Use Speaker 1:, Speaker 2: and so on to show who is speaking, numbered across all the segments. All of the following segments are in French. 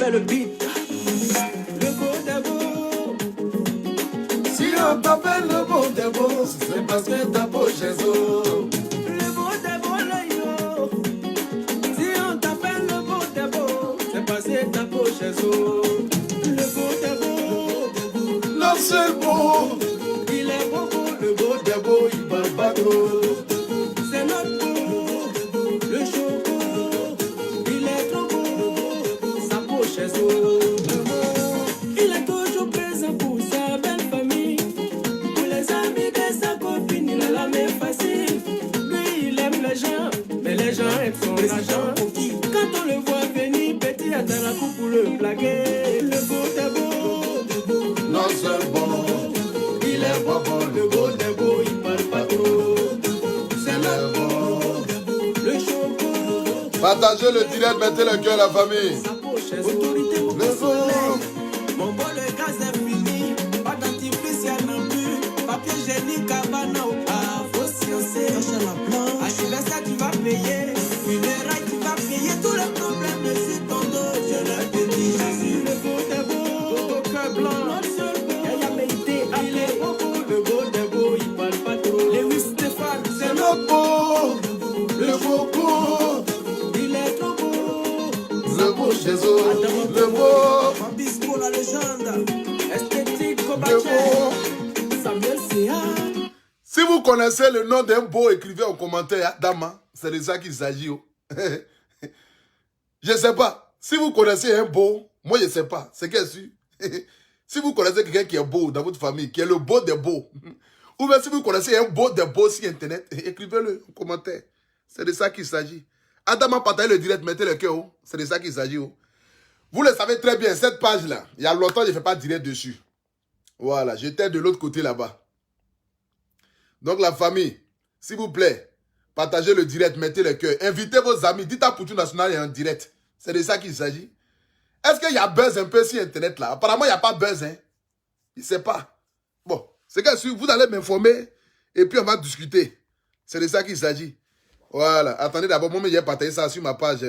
Speaker 1: fait le beat. Le beau des beaux.
Speaker 2: Si on t'appelle le beau des beaux, c'est parce que t'as beau Jésus.
Speaker 1: Le beau des beaux, là, yo. Si on t'appelle le beau des beaux, c'est parce que t'as beau Jésus. Le beau des beaux.
Speaker 2: Non, c'est le beau.
Speaker 1: Il est beau, beau,
Speaker 2: Le beau des beaux, il parle pas trop.
Speaker 1: c'est notre beau. Le choco, il est trop beau. Sa peau Jésus. Il est toujours présent pour sa belle famille. Pour les amis de sa copine, il a la main facile. Lui, il aime les gens, mais les gens aiment son argent. Quand on le voit venir, petit attend la coupe pour le blaguer. Le beau des beaux,
Speaker 2: Non, c'est le beau. Il est beau, beau,
Speaker 1: le beau des beaux, il parle pas trop.
Speaker 2: c'est le beau.
Speaker 1: Le choco,
Speaker 2: Partagez le direct, mettez le cœur, la famille.
Speaker 1: sa peau Jésus. Autorité, mon
Speaker 2: Le
Speaker 1: soleil.
Speaker 2: beau.
Speaker 1: Mon beau, le gaz est fini. Pas dentifrice, y'a non plus. Papier génique, cabana ou pas. Faut sciencer. Anniversaire, tu vas payer. Funérailles, tu vas payer. Tous les problèmes sur ton dos. Je le te dis, Jésus, le beau des beaux. Au cœur blanc. Yaya Méité, il est beau, beau. Le beau des beaux, il parle pas trop. Lewis Stéphane, c'est
Speaker 2: C'est le beau. Le beau beau.
Speaker 1: il est trop beau.
Speaker 2: Le beau Jésus. Le beau.
Speaker 1: Fabisco, la légende. Esthétique,
Speaker 2: Le
Speaker 1: Kobaché.
Speaker 2: beau.
Speaker 1: Samuel C.A.
Speaker 2: Si vous connaissez le nom d'un beau, écrivez en commentaire, Dama. C'est de ça qu'il s'agit. Oh. Je ne sais pas. Si vous connaissez un beau, moi je ne sais pas. C'est qu'est-ce que si vous connaissez quelqu'un qui est beau dans votre famille, qui est le beau des beaux, ou bien si vous connaissez un beau des beaux sur Internet, écrivez-le en commentaire. C'est de ça qu'il s'agit. Adama, partagez le direct, mettez le cœur. Oh. C'est de ça qu'il s'agit. Oh. Vous le savez très bien, cette page-là, il y a longtemps, je ne fais pas direct dessus. Voilà, j'étais de l'autre côté là-bas. Donc la famille, s'il vous plaît, partagez le direct, mettez le cœur. Invitez vos amis, dites à Poutou National et en direct. C'est de ça qu'il s'agit. Est-ce qu'il y a buzz un peu sur Internet là? Apparemment, il n'y a pas buzz. Hein? Je ne sais pas. Bon, c'est que vous allez m'informer et puis on va discuter. C'est de ça qu'il s'agit. Voilà. Attendez d'abord, moi, j'ai partagé ça sur ma page.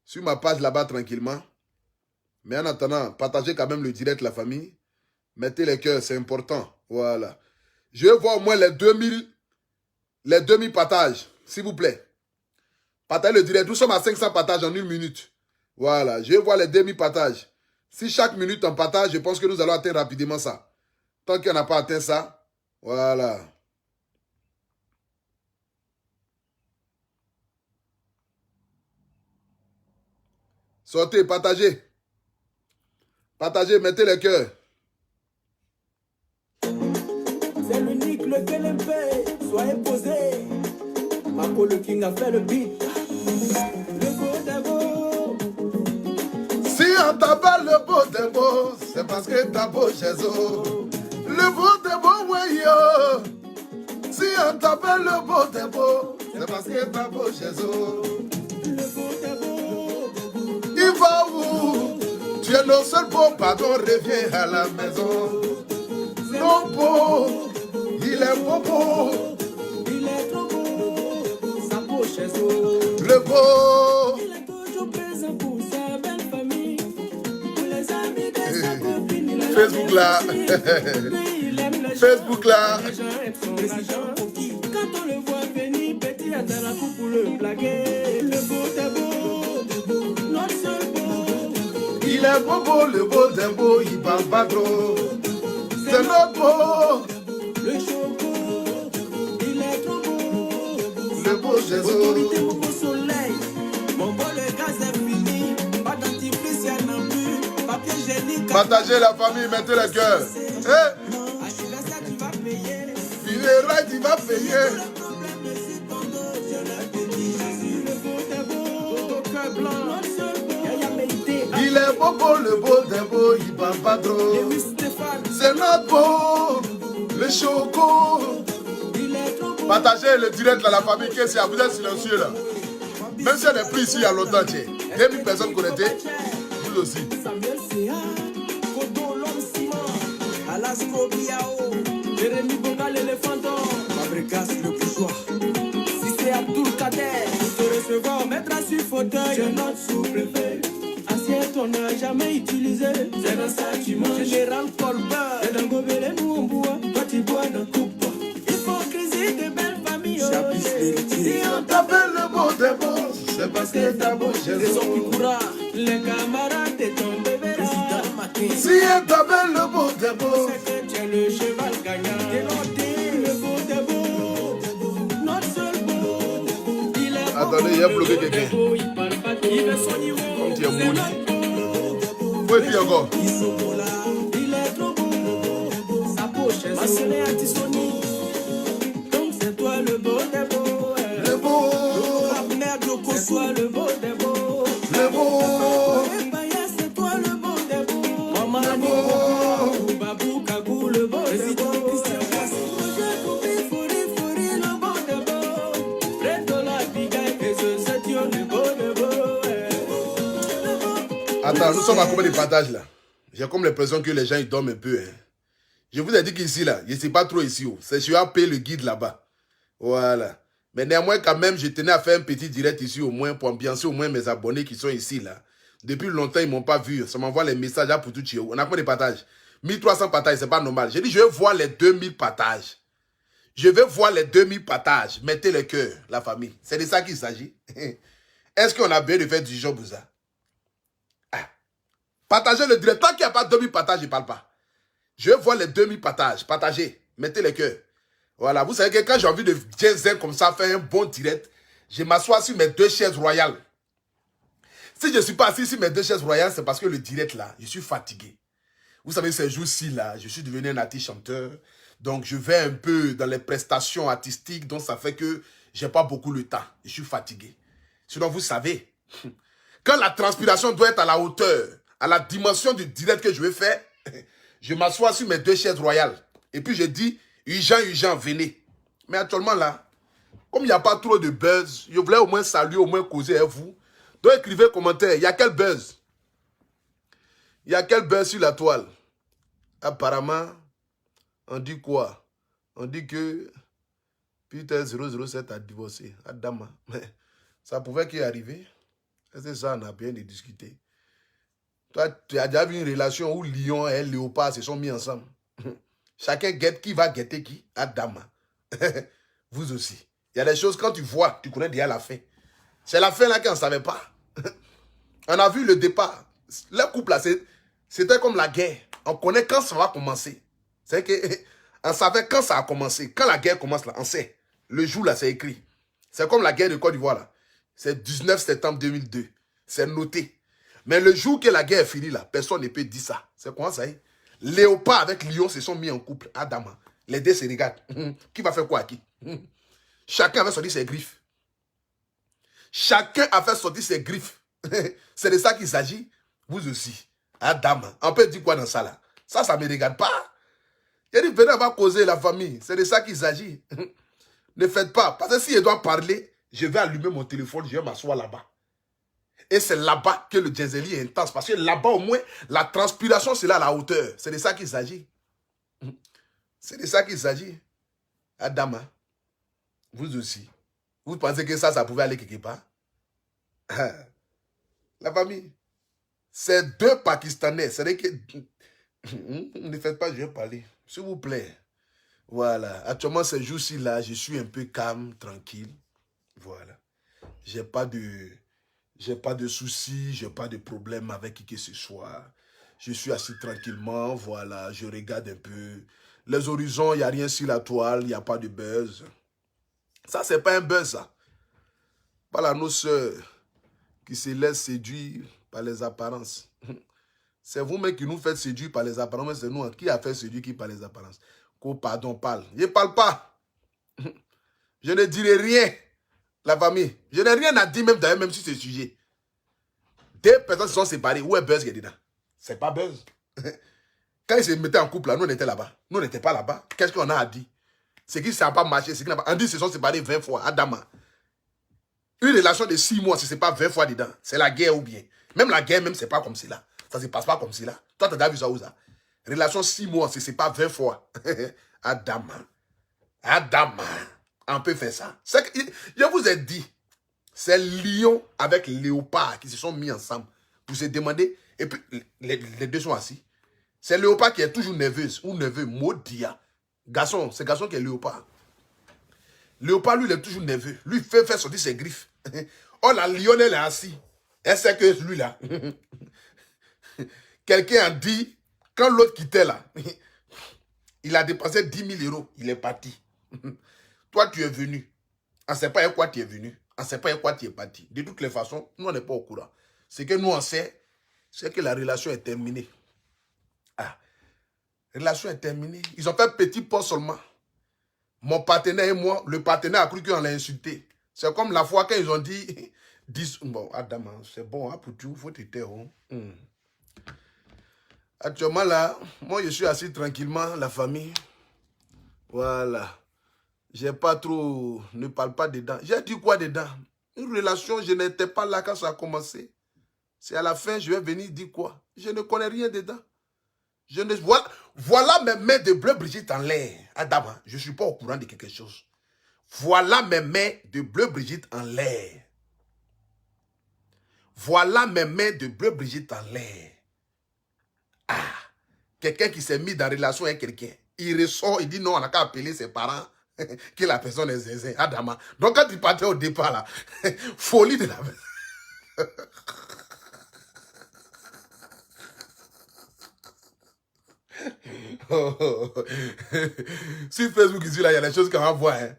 Speaker 2: Sur ma page là-bas tranquillement. Mais en attendant, partagez quand même le direct, la famille. Mettez les cœurs, c'est important. Voilà. Je veux voir au moins les 2000 partages, s'il vous plaît. Partagez le direct. Nous sommes à 500 partages en 1 minute. Voilà. Je veux voir les 2000 partages. Si chaque minute on partage, je pense que nous allons atteindre rapidement ça. Tant qu'on n'a pas atteint ça, voilà. Sortez, partagez. Partagez, mettez les cœurs.
Speaker 1: C'est l'unique, le KLMP, soyez posés. Marco le King a fait le beat. Le beau des beaux.
Speaker 2: Si on t'appelle le beau des beaux, c'est parce que t'as beau Jésus. Le beau des beaux, ouais yo. Si on t'appelle le beau des beaux, c'est parce que t'as beau Jésus.
Speaker 1: Le beau des beaux.
Speaker 2: Il va où? Tu es le seul beau, pardon, reviens à la maison. Non beau, il est beau beau.
Speaker 1: Il est trop beau. Sa peau Jésus.
Speaker 2: Le beau.
Speaker 1: Il est toujours présent pour sa belle famille. Pour les amis de sa copine, il a la
Speaker 2: Facebook là.
Speaker 1: main facile. Lui, il aime les gens,
Speaker 2: Facebook là.
Speaker 1: les gens aiment son argent. Quand on le voit venir, petit attend la coupe pour le blaguer. Le beau des beaux. Notre seul beau.
Speaker 2: Il est beau beau, le beau des beaux, il parle pas trop. C'est notre beau.
Speaker 1: Le choco, il est trop beau.
Speaker 2: Le beau
Speaker 1: Autorité,
Speaker 2: Jésus.
Speaker 1: mon beau soleil. Mon beau, le gaz est fini. Pas dentifrice, y'a non plus. Papier génique.
Speaker 2: Partagez la famille, mettez le cœur. Eh,
Speaker 1: Anniversaire, tu vas payer.
Speaker 2: funérailles, tu vas payer.
Speaker 1: Tous les problèmes sur ton dos. Je le te dis, Jésus, le beau des beaux. Au cœur blanc. Notre seul beau. Yaya Méité.
Speaker 2: Il est beau beau, le beau des beaux, il parle pas trop.
Speaker 1: Lewis Stéphane.
Speaker 2: C'est notre beau, le choco.
Speaker 1: Il est trop beau.
Speaker 2: Partagez le direct là, la famille, qu'est-ce qu'il y a? Vous êtes silencieux là. Même si on est pris ici il y a longtemps, tiens. 2000 personnes connectées, vous aussi.
Speaker 1: Samuel C.A. Kodo l'homme ciment. Alasco Biao. Jérémy Bongal l'éléphanton. Fabregas le bourgeois. Si c'est Abdul Kader. recevoir, mettra sur fauteuil. C'est notre sous-préfet. Assiette, on n'a jamais utilisé. C'est dans ça tu manges. Général Colbert. C'est dans Gobelé, nous on boit. Toi tu bois dans coupe. Hypocrisie de belles familles. Si on t'appelle le beau des beaux, c'est parce que t'as beau chez les hommes qui courent. Les camarades de ton bébé. Si on t'appelle le beau des beaux, c'est que tu es le cheval gagnant. Le beau des beaux. Notre seul beau. Il est
Speaker 2: attendez, il y a bloqué quelqu'un.
Speaker 1: il parle pas de niveau.
Speaker 2: Comme tu es mouli. Où est-il encore?
Speaker 1: Il est trop beau. Sa poche est ma sœur est antisonique. Donc c'est toi le beau des beaux.
Speaker 2: Le beau.
Speaker 1: C'est toi le beau des beaux.
Speaker 2: Le beau.
Speaker 1: C'est toi le beau des beaux. Maman beau. Babou Kagou le beau des beaux. Le beau des beaux. Près de la bigaille et c'est Dieu le beau des beaux.
Speaker 2: Attends, nous sommes à combien de partages là? J'ai comme l'impression que les gens ils dorment un peu. Hein. Je vous ai dit qu'ici là, je ne sais pas trop ici. C'est je vais appeler le guide là-bas. Voilà. Mais néanmoins, quand même, je tenais à faire un petit direct ici au moins pour ambiancer au moins mes abonnés qui sont ici là. Depuis longtemps, ils ne m'ont pas vu. Ça m'envoie les messages là pour tout chier. On a combien de partages? 1300 partages, c'est pas normal. J'ai dit, je vais voir les 2000 partages. Je vais voir les 2000 partages. Mettez le cœur, la famille. C'est de ça qu'il s'agit. Est-ce qu'on a besoin de faire du job ça? Partagez le direct. Tant qu'il n'y a pas 2000 partages, je ne parle pas. Je veux voir les 2000 partages. Partagez. Mettez les cœurs. Voilà. Vous savez que quand j'ai envie de jazzer comme ça, faire un bon direct, je m'assois sur mes 2 chaises royales. Si je ne suis pas assis sur mes 2 chaises royales, c'est parce que le direct là, je suis fatigué. Vous savez, ces jours-ci là, je suis devenu un artiste chanteur. Donc, je vais un peu dans les prestations artistiques. Donc, ça fait que je n'ai pas beaucoup le temps. Je suis fatigué. Sinon, vous savez, quand la transpiration doit être à la hauteur, à la dimension du direct que je vais faire, je m'assois sur mes 2 chaises royales. Et puis je dis, urgent, venez. Mais actuellement là, comme il n'y a pas trop de buzz, je voulais au moins saluer, au moins causer avec vous. Donc écrivez commentaire, il y a quel buzz? Il y a quel buzz sur la toile? Apparemment, on dit quoi? On dit que Peter 007 a divorcé. Adama. Mais ça pouvait qu'il arrive. C'est ça, on a bien de discuter. Toi, tu as déjà vu une relation où lion et léopard se sont mis ensemble. Chacun guette qui va guetter qui? Adama. Vous aussi. Il y a des choses, quand tu vois, tu connais déjà la fin. C'est la fin là qu'on ne savait pas. On a vu le départ. Le couple là, c'était comme la guerre. On connaît quand ça va commencer. C'est que on savait quand ça a commencé. Quand la guerre commence là, on sait. Le jour là, c'est écrit. C'est comme la guerre de Côte d'Ivoire là. C'est 19 septembre 2002. C'est noté. Mais le jour que la guerre est finie, là, personne ne peut dire ça. C'est quoi ça? Léopard avec lion se sont mis en couple. Adama. Les deux se regardent. Qui va faire quoi à qui? Chacun avait sorti ses griffes. Chacun a fait sortir ses griffes. C'est de ça qu'il s'agit. Vous aussi. Adama. On peut dire quoi dans ça là? Ça ne me regarde pas. Il dit, venez, on va causer la famille. C'est de ça qu'il s'agit. Ne faites pas. Parce que si je dois parler, je vais allumer mon téléphone, je vais m'asseoir là-bas. Et c'est là-bas que le Djezeli est intense. Parce que là-bas, au moins, la transpiration, c'est là à la hauteur. C'est de ça qu'il s'agit. C'est de ça qu'il s'agit. Adama, vous aussi. Vous pensez que ça pouvait aller quelque part? La famille, c'est 2 Pakistanais. C'est vrai que... Ne faites pas, je vais parler. S'il vous plaît. Voilà. Actuellement, ces jours-ci, là, je suis un peu calme, tranquille. Voilà. J'ai pas de soucis, j'ai pas de problème avec qui que ce soit. Je suis assis tranquillement, voilà, je regarde un peu. Les horizons, il n'y a rien sur la toile, il n'y a pas de buzz. Ça, c'est pas un buzz, ça. Voilà nos sœurs qui se laissent séduire par les apparences. C'est vous-même qui nous faites séduire par les apparences, mais c'est nous qui a fait séduire qui par les apparences. Pardon, parle. Je ne parle pas. Je ne dirai rien. La famille, je n'ai rien à dire même sur ce sujet. 2 personnes se sont séparées. Où est Buzz qui est dedans? C'est pas Buzz. Quand ils se mettaient en couple, là, nous on était là-bas. Nous on n'était pas là-bas. Qu'est-ce qu'on a à dire? C'est qu'ils ne savent pas marcher. C'est qu'ils n'ont pas... On dit qu'ils se sont séparés 20 fois. Adama. Une relation de 6 mois, si ce n'est pas 20 fois dedans, c'est la guerre ou bien. Même la guerre, même, c'est pas comme cela. Ça ne se passe pas comme cela. Toi, tu as déjà vu ça où ça? Relation 6 mois, si ce n'est pas 20 fois. Adama. On peut faire ça. Que, je vous ai dit, C'est lion avec léopard qui se sont mis ensemble pour se demander. Et puis, les deux sont assis. C'est léopard qui est toujours nerveuse ou nerveux, maudit. Garçon, c'est garçon qui est léopard. Léopard, lui, il est toujours nerveux. Lui, il fait faire sortir ses griffes. Oh, la lionne, elle est assise. Elle sait que lui, là. Quelqu'un a dit, quand l'autre quittait, là, il a dépensé 10 000 euros. Il est parti. Toi, tu es venu. On ne sait pas à quoi tu es venu. On ne sait pas à quoi tu es parti. De toutes les façons, nous, on n'est pas au courant. Ce que nous, on sait, c'est que la relation est terminée. Ah, relation est terminée. Ils ont fait petit pas seulement. Mon partenaire et moi, le partenaire a cru qu'on l'a insulté. C'est comme la fois quand ils ont dit, bon, Adam, c'est bon, hein, pour tout, il faut te taire. Hein. Actuellement, là, moi, je suis assis tranquillement, la famille. Voilà. J'ai pas trop, ne parle pas dedans. J'ai dit quoi dedans? Une relation, je n'étais pas là quand ça a commencé. C'est à la fin, je vais venir dire quoi? Je ne connais rien dedans. Voilà mes mains de bleu Brigitte en l'air. Adama, je ne suis pas au courant de quelque chose. Voilà mes mains de bleu Brigitte en l'air. Voilà mes mains de bleu Brigitte en l'air. Ah, quelqu'un qui s'est mis dans relation avec quelqu'un. Il ressort, il dit non, on n'a qu'à appeler ses parents. Que la personne est zézé. Adama. Donc quand il partait au départ là, folie de la personne. Sur Facebook ici, là, il y a des choses qu'on va voir. Hein.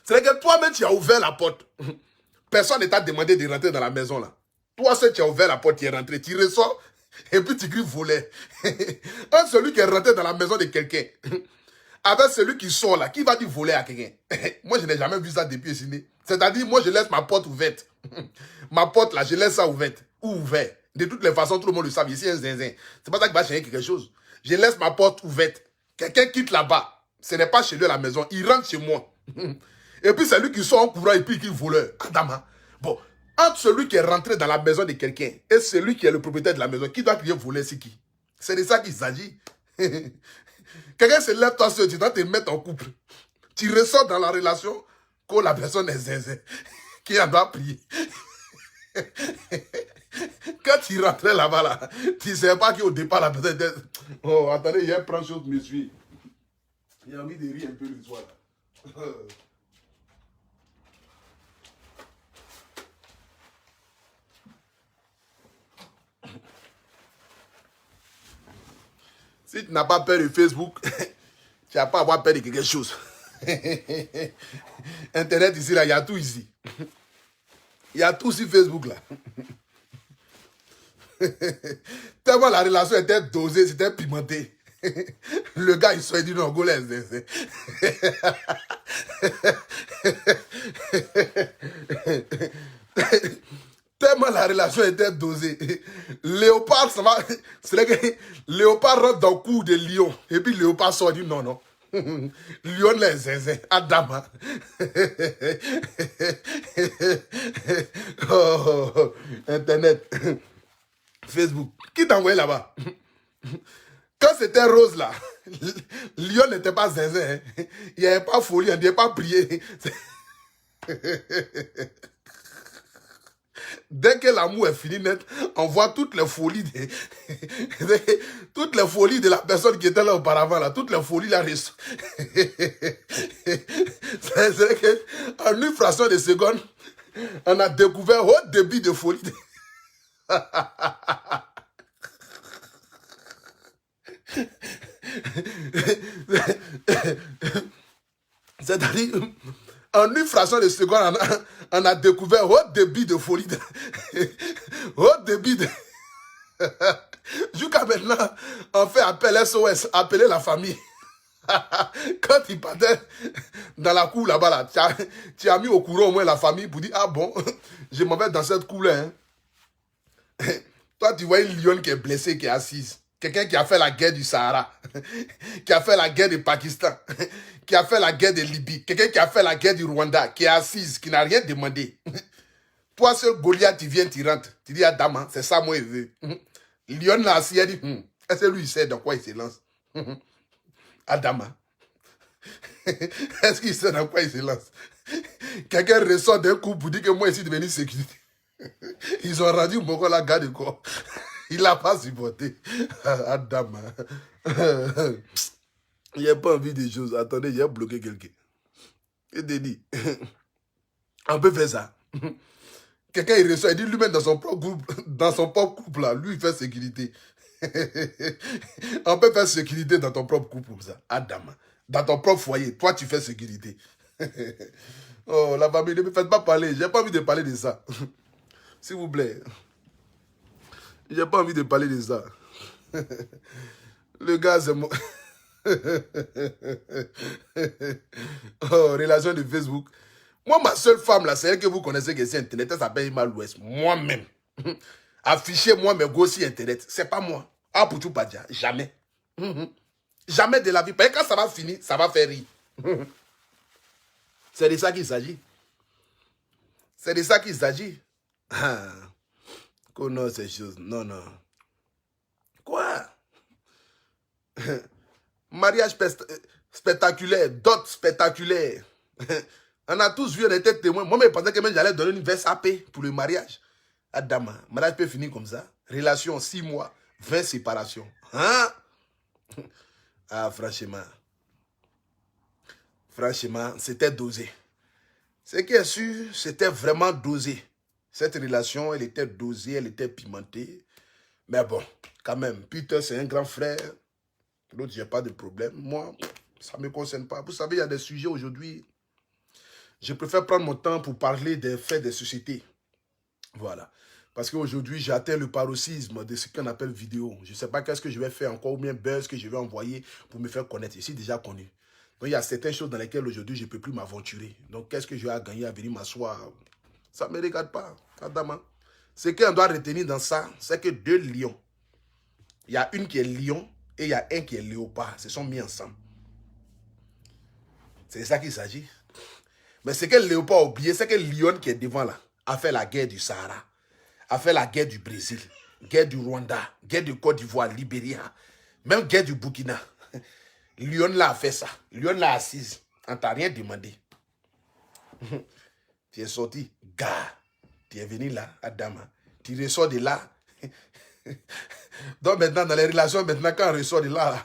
Speaker 2: C'est que toi-même, tu as ouvert la porte. Personne ne t'a demandé de rentrer dans la maison, là. Toi seul, tu as ouvert la porte, tu es rentré, tu ressors, et puis tu cries voler. Celui qui est rentré dans la maison de quelqu'un, avec celui qui sort là, qui va dire voler à quelqu'un. Moi, je n'ai jamais vu ça depuis ici. C'est-à-dire, moi, je laisse ma porte ouverte. Ma porte, là, je laisse ça ouverte. Ou ouverte. De toutes les façons, tout le monde le sait. Ici, un zinzin. C'est pas ça qui va changer quelque chose. Je laisse ma porte ouverte. Quelqu'un quitte là-bas. Ce n'est pas chez lui à la maison. Il rentre chez moi. Et puis, c'est lui qui sort en courant et puis qui est voleur. Adama. Bon, entre celui qui est rentré dans la maison de quelqu'un et celui qui est le propriétaire de la maison, qui doit crier voler, c'est qui? C'est de ça qu'il s'agit. Quelqu'un se lève, toi seul, tu dois te mettre en couple. Tu ressors dans la relation que la personne est zinzin, qui en doit prier. Quand tu rentrais là-bas, là, tu ne sais pas qu'au départ, la personne était... Oh, attendez, il y a un prend chose, monsieur. Il a envie de rire un peu le soir. Là. Si tu n'as pas peur de Facebook, tu n'as pas à avoir peur de quelque chose. Internet ici, là, il y a tout ici. Il y a tout sur Facebook, là. Tellement la relation était dosée, c'était pimenté. Le gars, il soit dit non, Golaise. Tellement la relation était dosée. Léopard, ça va. C'est vrai que Léopard rentre dans le cou de lion. Et puis Léopard sort dit non, non. Lion les zinzin. Adama. Oh, Internet. Facebook. Qui t'a envoyé là-bas? Quand c'était rose là, Lion n'était pas zinzin. Hein. Il n'y avait pas folie, on n'y avait pas prié. Dès que l'amour est fini net, on voit toutes les folies toutes les folies de la personne qui était là auparavant, là, toutes les folies là. C'est vrai qu'en une fraction de seconde, on a découvert haut débit de folie. C'est-à-dire, en une fraction de seconde, on a découvert haut débit de folie. Haut débit de... Jusqu'à maintenant, on fait appel SOS, appeler la famille. Quand il partait dans la cour là-bas, là, tu as mis au courant au moins la famille pour dire, ah bon, je m'en vais dans cette cour-là. Hein. Toi, tu vois une lionne qui est blessée, qui est assise. Quelqu'un qui a fait la guerre du Sahara, qui a fait la guerre du Pakistan, qui a fait la guerre de Libye, quelqu'un qui a fait la guerre du Rwanda, qui est assise, qui n'a rien demandé. Toi, seul Goliath, tu viens, tu rentres. Tu dis à Dama, c'est ça, moi, je veux. Lyon là, assis, elle dit, est-ce que lui, il sait dans quoi il se lance? Adama. Est-ce qu'il sait dans quoi il se lance? Quelqu'un ressort d'un coup pour dire que moi, ici, devenu sécurité. Ils ont rendu Moko la garde corps. Il n'a pas supporté. Adam. Il n'y a pas envie des choses. Attendez, il a bloqué quelqu'un. Il te dit, on peut faire ça. Quelqu'un, il reçoit, il dit lui-même dans son propre couple, là, lui, il fait sécurité. On peut faire sécurité dans ton propre couple comme ça. Adam. Dans ton propre foyer, toi, tu fais sécurité. Oh, la famille, ne me faites pas parler. J'ai pas envie de parler de ça. S'il vous plaît. J'ai pas envie de parler de ça. Le gars, c'est moi. Oh, relation de Facebook. Moi, ma seule femme, là, c'est elle que vous connaissez qui est sur Internet. Elle s'appelle Ima Louest. Moi-même. Afficher moi mes gosses sur Internet. C'est pas moi. Ah, pour tout pas dire. Jamais. Jamais de la vie. Parce que quand ça va finir, ça va faire rire. C'est de ça qu'il s'agit. C'est de ça qu'il s'agit. Ah. Connais ces choses. Non, non. Quoi? Mariage spectaculaire, dot spectaculaire. On a tous vu, on était témoins. Moi, je pensais que même j'allais donner une veste AP pour le mariage. Adama, mariage peut finir comme ça. Relation 6 mois, 20 séparations. Hein? Ah, franchement. Franchement, c'était dosé. Ce qui est sûr, c'était vraiment dosé. Cette relation, elle était dosée, elle était pimentée. Mais bon, quand même, Peter, c'est un grand frère. L'autre, j'ai pas de problème. Moi, ça ne me concerne pas. Vous savez, il y a des sujets aujourd'hui. Je préfère prendre mon temps pour parler des faits des sociétés. Voilà. Parce qu'aujourd'hui, j'ai atteint le paroxysme de ce qu'on appelle vidéo. Je ne sais pas qu'est-ce que je vais faire encore ou bien buzz que je vais envoyer pour me faire connaître. Je suis déjà connu. Donc, il y a certaines choses dans lesquelles aujourd'hui, je ne peux plus m'aventurer. Donc, qu'est-ce que je vais à gagner à venir m'asseoir? Ça ne me regarde pas, Adama. Ce qu'on doit retenir dans ça, c'est que 2 lions. Il y a une qui est lion et il y a un qui est léopard. Ils se sont mis ensemble. C'est de ça qu'il s'agit. Mais ce que le léopard a oublié, c'est que le lion qui est devant là a fait la guerre du Sahara, a fait la guerre du Brésil, guerre du Rwanda, guerre du Côte d'Ivoire, Libéria, même guerre du Burkina. Lion là a fait ça. Lion là assise. On t'a rien demandé. Tu es sorti, gars. Tu es venu là, Adama. Tu ressors de là. Donc maintenant, dans les relations, maintenant, quand on ressort de là,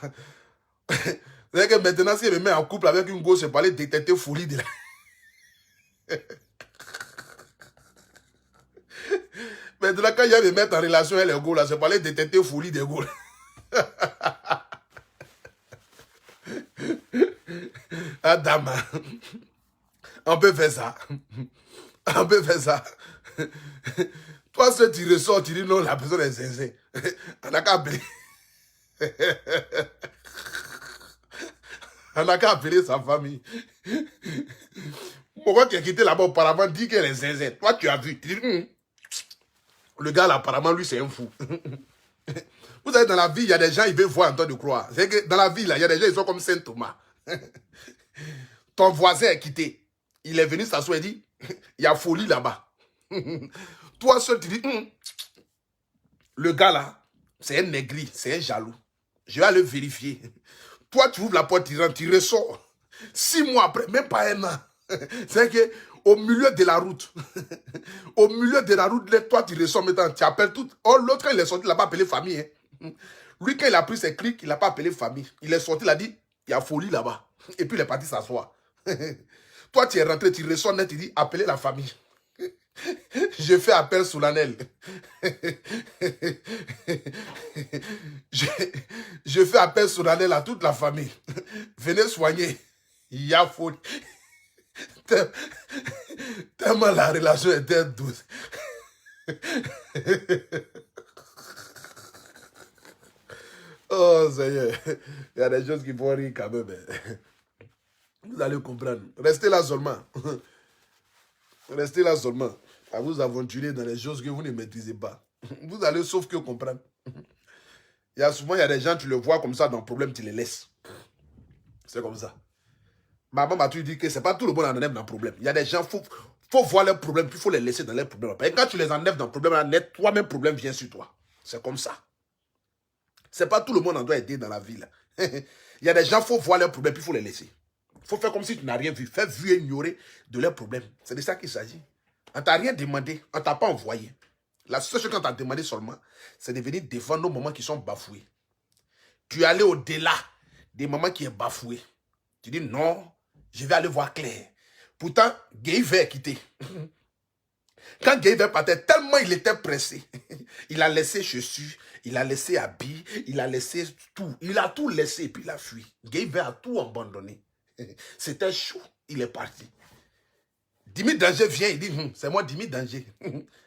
Speaker 2: c'est que maintenant, si je me mets en couple avec une gosse, je parlais de détecter folie de là. Maintenant, quand il y a me mettre en relation avec les gars, là, je parlais de détecter folie des gars. Adama. On peut faire ça. On peut faire ça. Toi, ce tu ressors, tu dis non, la personne est sincère. On n'a qu'à appeler. On n'a qu'à appeler sa famille. Pourquoi tu as quitté là-bas auparavant, dit qu'elle est sincère. Toi, tu as vu. Tu dis, le gars là, apparemment, lui, c'est un fou. Vous savez, dans la vie, il y a des gens, ils veulent voir en toi de croire. C'est que dans la vie, là, il y a des gens, ils sont comme Saint Thomas. Ton voisin est quitté. Il est venu s'asseoir et dit, il y a folie là-bas. Toi seul, tu dis, le gars là, c'est un négri, c'est un jaloux. Je vais aller vérifier. Toi, tu ouvres la porte, tu rentres, tu ressors. 6 mois après, même pas 1 an. C'est que au milieu de la route, au milieu de la route, toi, tu ressors maintenant, tu appelles tout. Oh, l'autre, quand il est sorti, il n'a pas appelé famille. Hein. Lui, quand il a pris ses clics, il n'a pas appelé famille. Il est sorti, il a dit, il y a folie là-bas. Et puis, il est parti s'asseoir. Toi, tu es rentré, tu ressors net, tu dis, appelez la famille. Je fais appel solennel. Je fais appel solennel à toute la famille. Venez soigner. Il y a folie. Tellement la relation était douce. Oh, Seigneur. Il y a des choses qui font rire quand même. Vous allez comprendre. Restez là seulement. Restez là seulement. À vous aventurer dans les choses que vous ne maîtrisez pas. Vous allez sauf que comprendre. Il y a souvent, il y a des gens, tu le vois comme ça dans le problème, tu les laisses. C'est comme ça. Maman m'a toujours dit que ce n'est pas tout le monde en enlève dans le problème. Il y a des gens, il faut voir leurs problèmes, puis il faut les laisser dans leurs problèmes. Et quand tu les enlèves dans le problème, toi-même, problème vient sur toi. C'est comme ça. Ce n'est pas tout le monde en doit aider dans la vie. Là. Il y a des gens, il faut voir leurs problèmes, puis il faut les laisser. Il faut faire comme si tu n'as rien vu. Faire vu et ignorer de leurs problèmes. C'est de ça qu'il s'agit. On ne t'a rien demandé. On ne t'a pas envoyé. La seule chose qu'on t'a demandé seulement, c'est de venir défendre nos mamans qui sont bafouées. Tu es allé au-delà des mamans qui sont bafouées. Tu dis non, je vais aller voir Claire. Pourtant, Guéhiver est quitté. Quand Guéhiver partait, tellement il était pressé. Il a laissé chaussures, il a laissé habits, il a laissé tout. Il a tout laissé et puis il a fui. Guéhiver a tout abandonné. C'était chaud, il est parti. Dimi Danger vient, il dit, c'est moi Dimi Danger.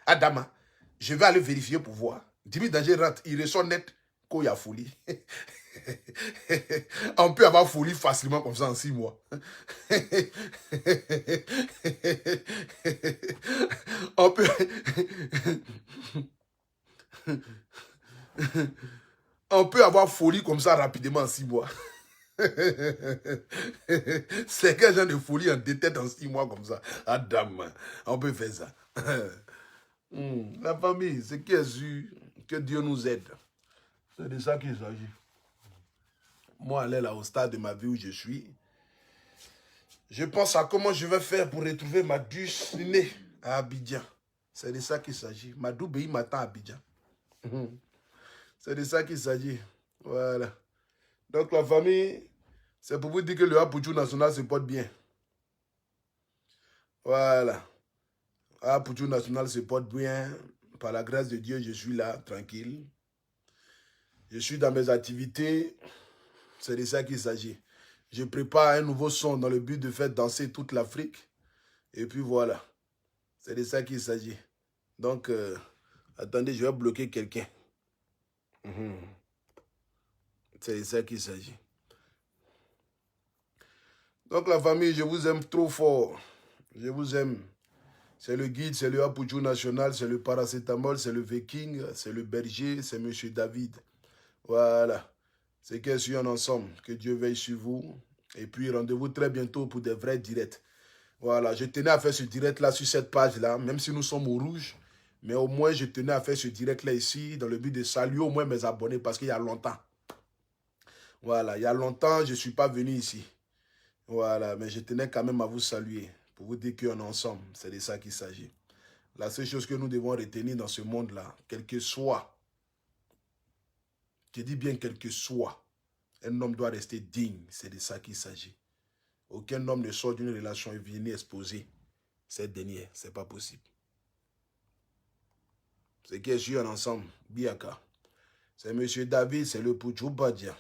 Speaker 2: Adama, je vais aller vérifier pour voir. Dimi Danger rentre, il ressort net qu'il y a folie. On peut avoir folie facilement comme ça en 6 mois. On peut... On peut avoir folie comme ça rapidement en 6 mois. C'est quel genre de folie en détête en 6 mois comme ça? Adam, on peut faire ça. La famille, c'est qui est sûr que Dieu nous aide. C'est de ça qu'il s'agit. Moi, aller là au stade de ma vie où je suis, je pense à comment je vais faire pour retrouver ma destinée à Abidjan. C'est de ça qu'il s'agit. Ma Doubéi m'attend à Abidjan. C'est de ça qu'il s'agit. Voilà. Donc la famille, c'est pour vous dire que le Apouchou national se porte bien. Voilà. Apouchou national se porte bien. Par la grâce de Dieu, je suis là, tranquille. Je suis dans mes activités. C'est de ça qu'il s'agit. Je prépare un nouveau son dans le but de faire danser toute l'Afrique. Et puis voilà. C'est de ça qu'il s'agit. Donc, attendez, je vais bloquer quelqu'un. C'est de ça qu'il s'agit. Donc la famille, je vous aime trop fort. Je vous aime. C'est le guide, c'est le Apouchou national, c'est le paracétamol, c'est le viking, c'est le berger, c'est monsieur David. Voilà. C'est qu'elle suit en ensemble. Que Dieu veille sur vous. Et puis rendez-vous très bientôt pour des vrais directs. Voilà. Je tenais à faire ce direct-là sur cette page-là, même si nous sommes au rouge. Mais au moins, je tenais à faire ce direct-là ici, dans le but de saluer au moins mes abonnés, parce qu'il y a longtemps. Voilà. Il y a longtemps, je ne suis pas venu ici. Voilà. Mais je tenais quand même à vous saluer, pour vous dire qu'on est ensemble. C'est de ça qu'il s'agit. La seule chose que nous devons retenir dans ce monde-là, quel que soit, je dis bien quel que soit, un homme doit rester digne. C'est de ça qu'il s'agit. Aucun homme ne sort d'une relation et vient exposer cette dernière. Ce n'est pas possible. C'est qui est sûr ensemble. Biaka. C'est monsieur David, c'est le Pouchou Badia.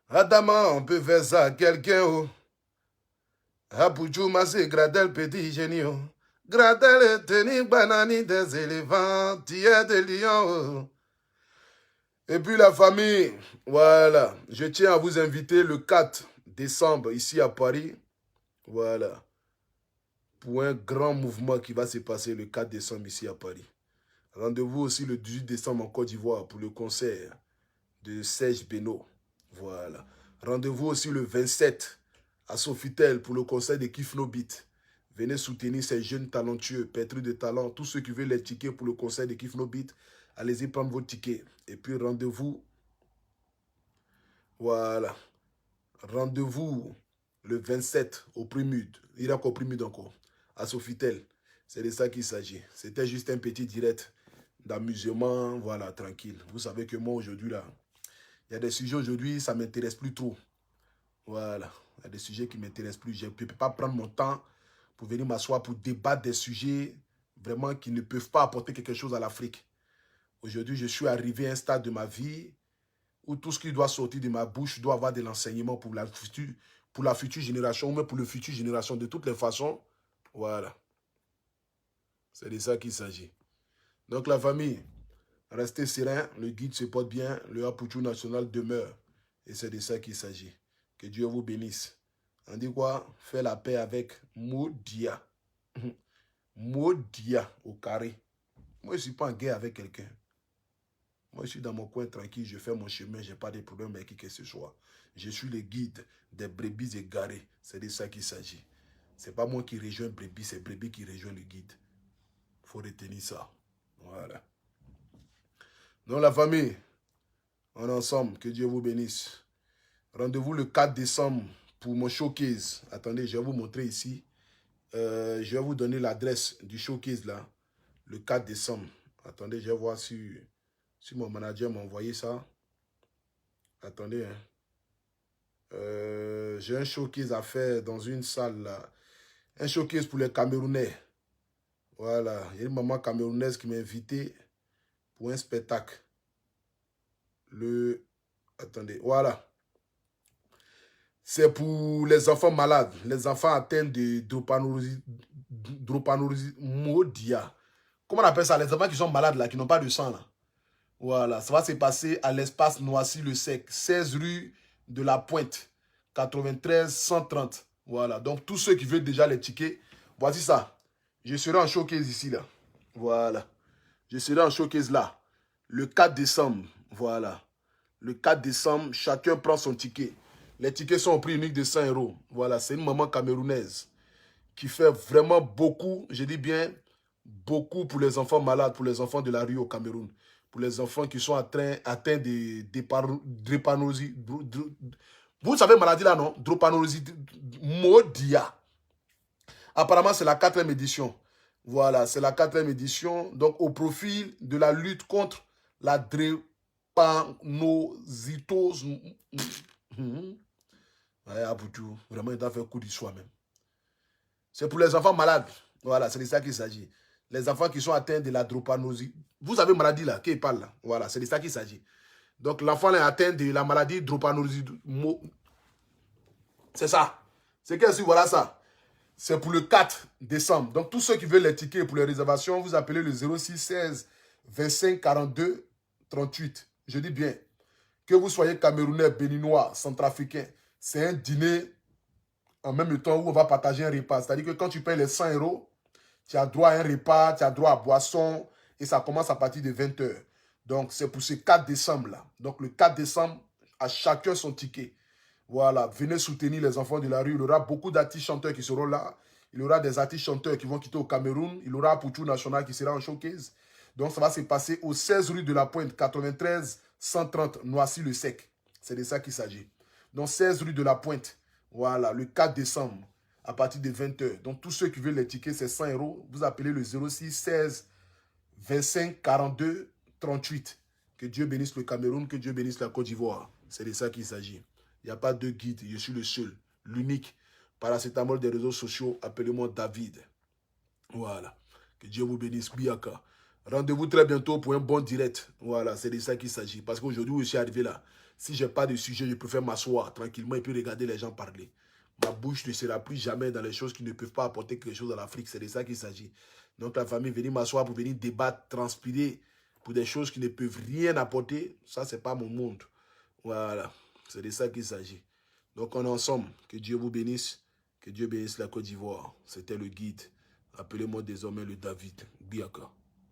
Speaker 2: Adama, on peut faire ça à quelqu'un. Oh. Apouchou Massé, Gradel, petit génie. Oh. Gradel, teni banani des éléphants, tiers des lions. Oh. Et puis la famille, voilà, je tiens à vous inviter le 4 décembre ici à Paris, voilà, pour un grand mouvement qui va se passer le 4 décembre ici à Paris. Rendez-vous aussi le 18 décembre en Côte d'Ivoire pour le concert de Serge Beno, voilà. Rendez-vous aussi le 27 à Sofitel pour le concert de Kifno Beat. Venez soutenir ces jeunes talentueux, pétris de talent, tous ceux qui veulent les tickets pour le concert de Kifno Beat. Allez-y prendre vos tickets. Et puis rendez-vous. Voilà. Rendez-vous le 27 au Primud. Il y a encore Primud encore. À Sofitel. C'est de ça qu'il s'agit. C'était juste un petit direct d'amusement. Voilà, tranquille. Vous savez que moi aujourd'hui là, il y a des sujets aujourd'hui, ça ne m'intéresse plus trop. Voilà. Il y a des sujets qui ne m'intéressent plus. Je ne peux pas prendre mon temps pour venir m'asseoir pour débattre des sujets vraiment qui ne peuvent pas apporter quelque chose à l'Afrique. Aujourd'hui, je suis arrivé à un stade de ma vie où tout ce qui doit sortir de ma bouche doit avoir de l'enseignement pour la future génération, ou même pour la future génération. De toutes les façons, voilà. C'est de ça qu'il s'agit. Donc la famille, restez serein, le guide se porte bien, le Apouchou national demeure. Et c'est de ça qu'il s'agit. Que Dieu vous bénisse. On dit quoi? Fais la paix avec Maudia. Maudia au carré. Moi, je ne suis pas en guerre avec quelqu'un. Moi, je suis dans mon coin tranquille, je fais mon chemin, je n'ai pas de problème avec qui que ce soit. Je suis le guide des brebis égarées. C'est de ça qu'il s'agit. Ce n'est pas moi qui rejoins brebis, c'est brebis qui rejoint le guide. Il faut retenir ça. Voilà. Donc la famille, on est ensemble, que Dieu vous bénisse. Rendez-vous le 4 décembre pour mon showcase. Attendez, je vais vous montrer ici. Je vais vous donner l'adresse du showcase là. Le 4 décembre. Attendez, je vais voir si mon manager m'a envoyé ça. Attendez. Hein. J'ai un showcase à faire dans une salle là. Un showcase pour les Camerounais. Voilà. Il y a une maman camerounaise qui m'a invité pour un spectacle. Attendez. Voilà. C'est pour les enfants malades. Les enfants atteints de drépanosomodia. Comment on appelle ça? Les enfants qui sont malades là, qui n'ont pas de sang là. Voilà. Ça va se passer à l'espace Noisy-le-Sec. 16 rue de la Pointe. 93 130. Voilà. Donc tous ceux qui veulent déjà les tickets, voici ça. Je serai en showcase ici là. Voilà. Je serai en showcase là. Le 4 décembre. Voilà. Le 4 décembre, chacun prend son ticket. Les tickets sont au prix unique de 100 €. Voilà, c'est une maman camerounaise qui fait vraiment beaucoup, je dis bien beaucoup pour les enfants malades, pour les enfants de la rue au Cameroun, pour les enfants qui sont atteints de drépanosie. Vous savez maladie là, non? Drépanosomodia. Apparemment, c'est la 4e édition. Voilà, c'est la 4e édition. Donc, au profil de la lutte contre la drépanocytose. Ouais, Aboutou, vraiment, il doit faire coup du soi-même. C'est pour les enfants malades. Voilà, c'est de ça qu'il s'agit. Les enfants qui sont atteints de la drépanosie. Vous avez une maladie là, qui parle là. Voilà, c'est de ça qu'il s'agit. Donc, l'enfant est atteint de la maladie drépanosie. C'est ça. C'est qu'est-ce que voilà ça. C'est pour le 4 décembre. Donc, tous ceux qui veulent les tickets pour les réservations, vous appelez le 06 16 25 42 38. Je dis bien, que vous soyez Camerounais, Béninois, Centrafricain, c'est un dîner en même temps où on va partager un repas. C'est-à-dire que quand tu payes les 100 €, tu as droit à un repas, tu as droit à boisson et ça commence à partir de 20 h. Donc, c'est pour ce 4 décembre-là. Donc, le 4 décembre, à chacun son ticket. Voilà, venez soutenir les enfants de la rue. Il y aura beaucoup d'artistes chanteurs qui seront là. Il y aura des artistes chanteurs qui vont quitter au Cameroun. Il y aura Poutou National qui sera en showcase. Donc, ça va se passer au 16 rue de la Pointe, 93 130, Noisy-le-Sec. C'est de ça qu'il s'agit. Donc, 16 rue de la Pointe. Voilà, le 4 décembre, à partir de 20 h. Donc, tous ceux qui veulent les tickets, c'est 100 €. Vous appelez le 06 16 25 42 38. Que Dieu bénisse le Cameroun, que Dieu bénisse la Côte d'Ivoire. C'est de ça qu'il s'agit. Il n'y a pas de guide, je suis le seul, l'unique. Paracétamol des réseaux sociaux, appelez-moi David. Voilà. Que Dieu vous bénisse, Biaka. Rendez-vous très bientôt pour un bon direct. Voilà, c'est de ça qu'il s'agit. Parce qu'aujourd'hui, je suis arrivé là. Si je n'ai pas de sujet, je préfère m'asseoir tranquillement et puis regarder les gens parler. Ma bouche ne sera plus jamais dans les choses qui ne peuvent pas apporter quelque chose à l'Afrique. C'est de ça qu'il s'agit. Donc la famille, venir m'asseoir pour venir débattre, transpirer pour des choses qui ne peuvent rien apporter. Ça, ce n'est pas mon monde. Voilà. C'est de ça qu'il s'agit. Donc, on est ensemble. Que Dieu vous bénisse. Que Dieu bénisse la Côte d'Ivoire. C'était le guide. Appelez-moi désormais le David Biaka.